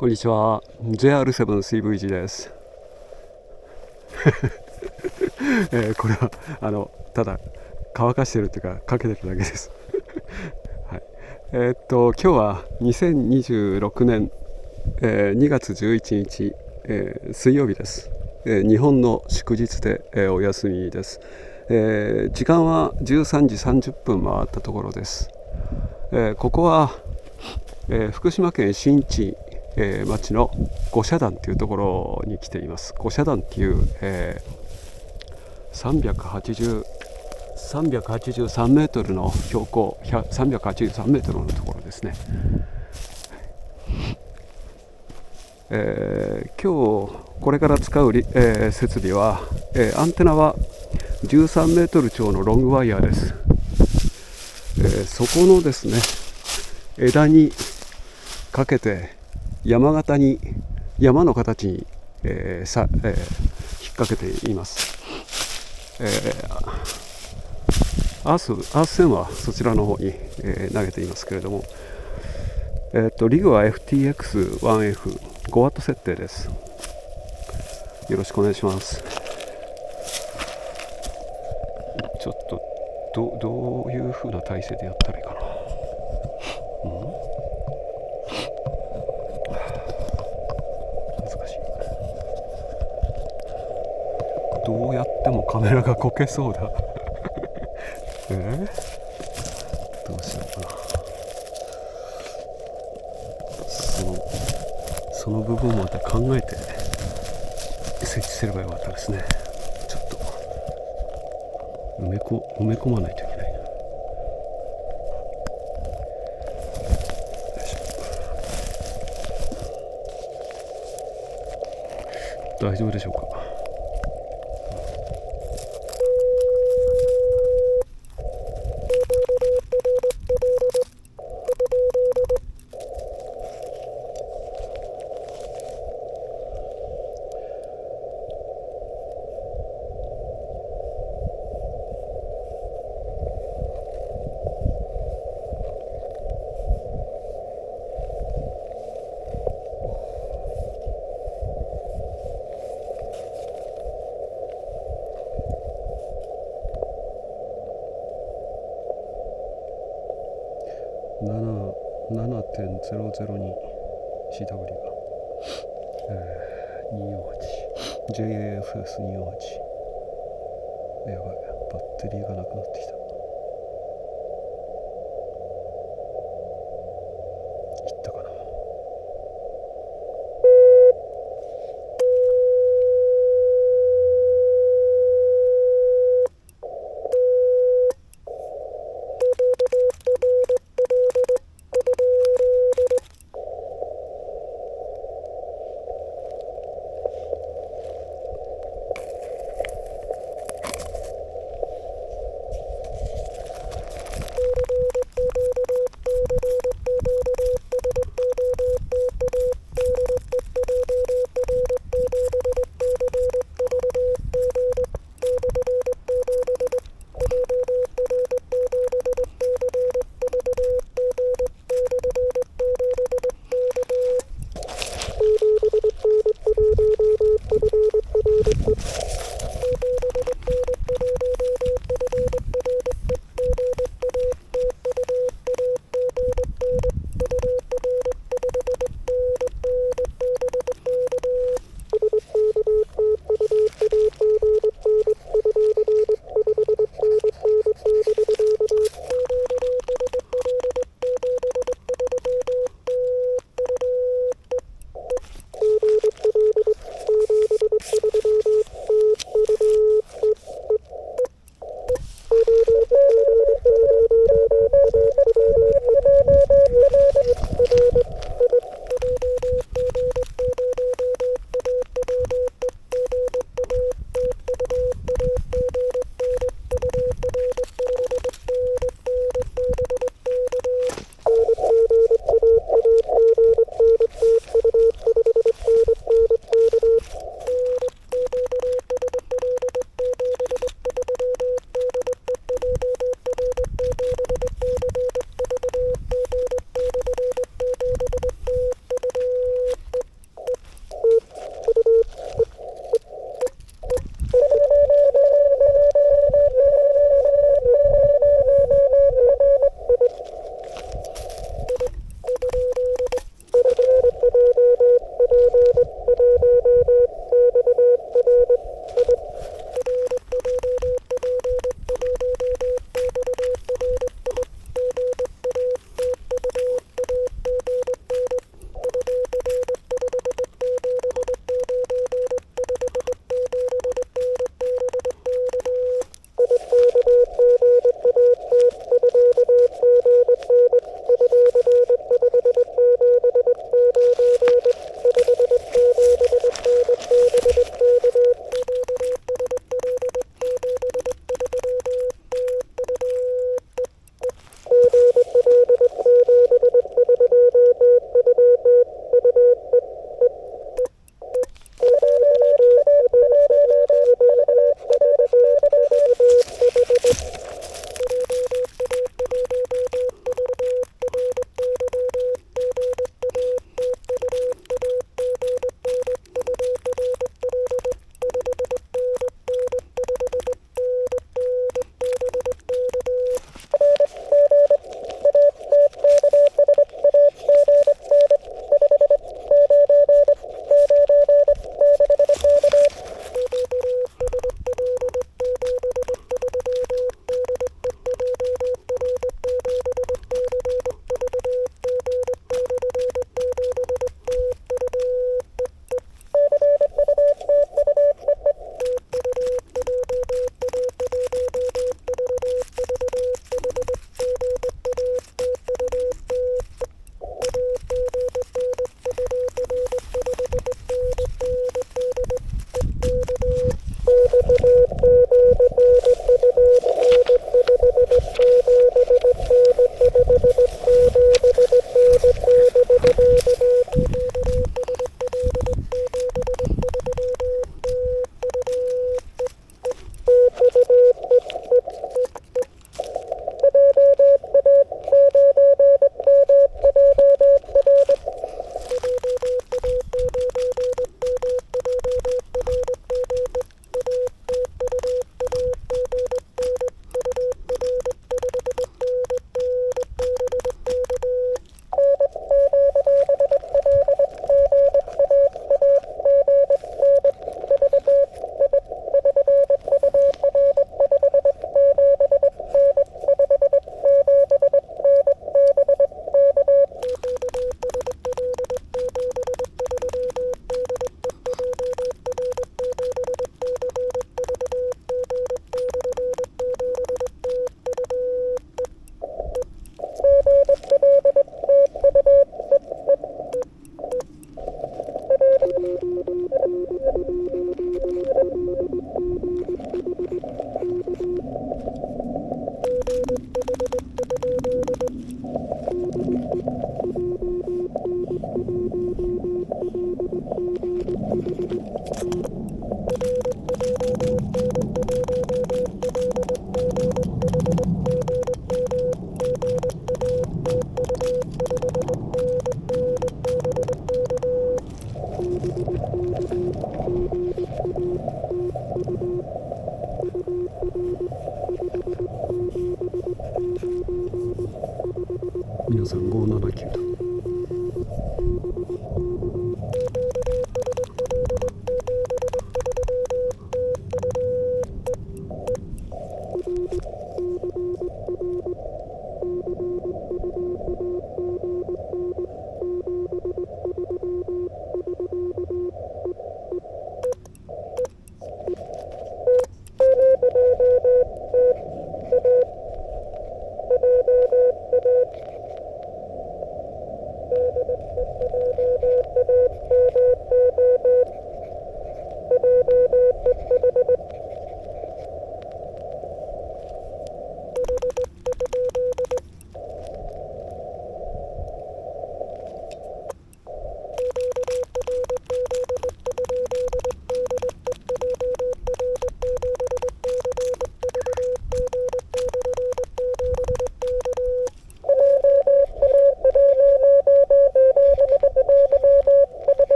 こんにちは。JR7CVG です。これはただ乾かしてるっていうかかけてるだけです。はい。今日は2026年、2月11日、水曜日です。日本の祝日で、お休みです。時間は13時30分回ったところです。ここは、福島県新地、町の五社壇というところに来ています。五社壇っていう、383メートルの標高383メートルのところですね。今日これから使う、設備は、アンテナは13メートル超のロングワイヤーです。そこのですね枝にかけて山形に山の形に、引っ掛けています。アース線はそちらの方に、投げていますけれども、リグは FTX1F5W 設定です。よろしくお願いします。ちょっとどういう風な体勢でやったらいいかな。難しい。どうやってもカメラがこけそうだ。どうしようかな。その部分まで考えて設置すればよかったですね。ちょっと埋め込まないといけないな。大丈夫でしょうか。7.002 CW が、248 JAFS248。 やばい、バッテリーがなくなってきた。いったかな。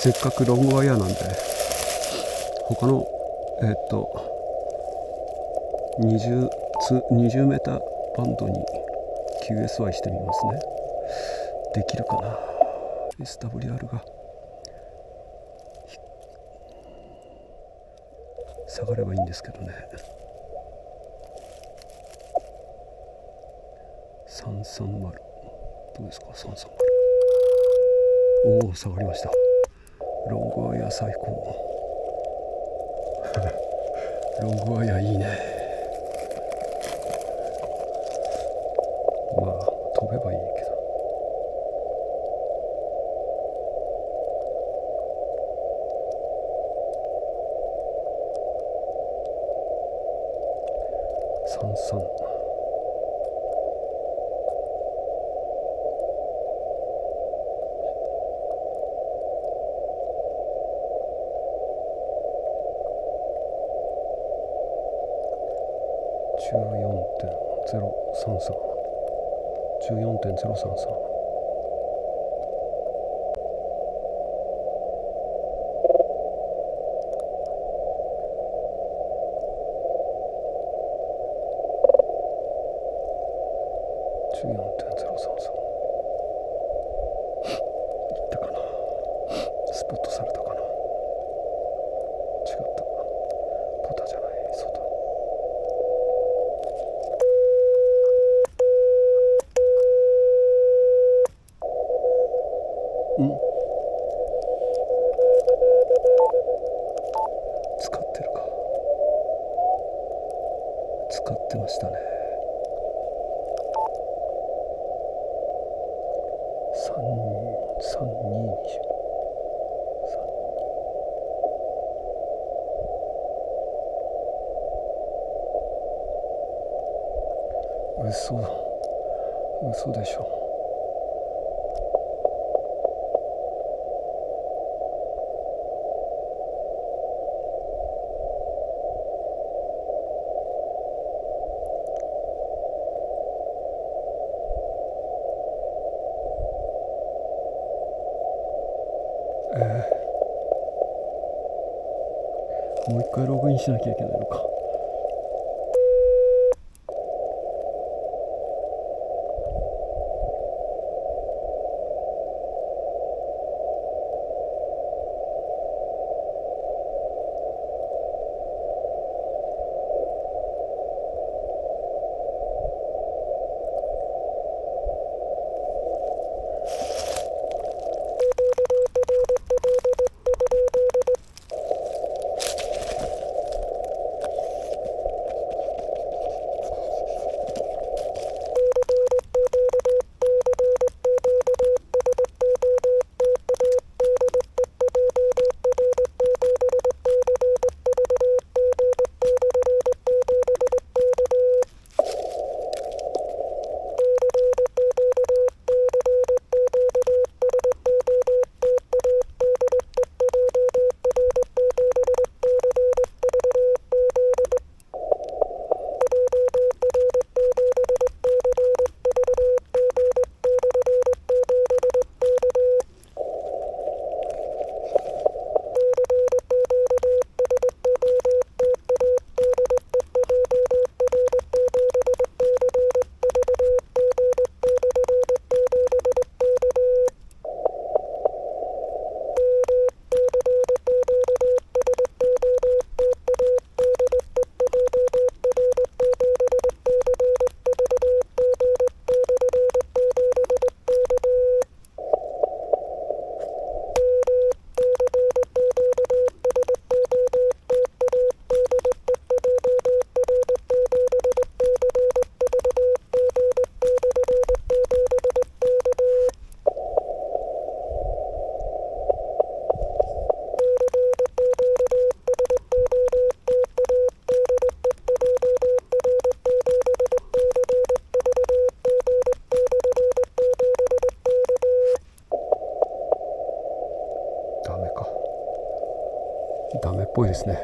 せっかくロングワイヤーなんで他の20メーターバンドに QSY してみますね。できるかな SWR が。下がればいいんですけどね。330、どうですか330。おお、下がりました。ロングワイヤー最高。ロングワイヤーいいね。まあ飛べばいいけど。33。14.033 14.033。14.033。いったかな。スポットされたかな。違った。ポタじゃない、外。使ってるか。使ってましたね。3220。嘘でしょ。もう一回ログインしなきゃいけないのか。ダメっぽいですね。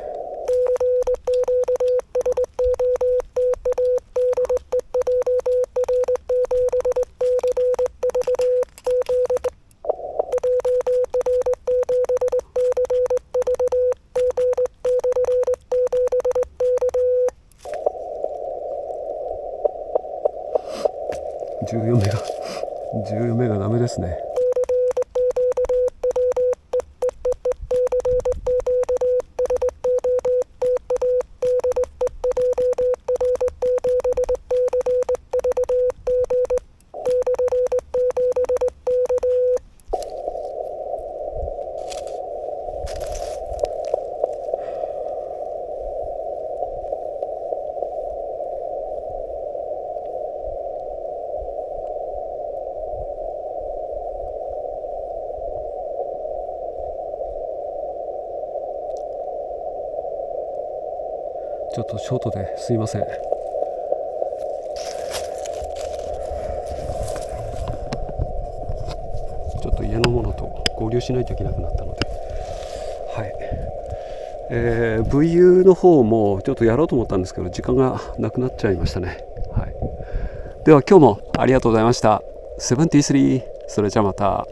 14メガダメですね。ちょっとショートですいません。ちょっと家のものと合流しないといけなくなったので、はい、VU の方もちょっとやろうと思ったんですけど時間がなくなっちゃいましたね。はい、では今日もありがとうございました。73。それじゃあまた。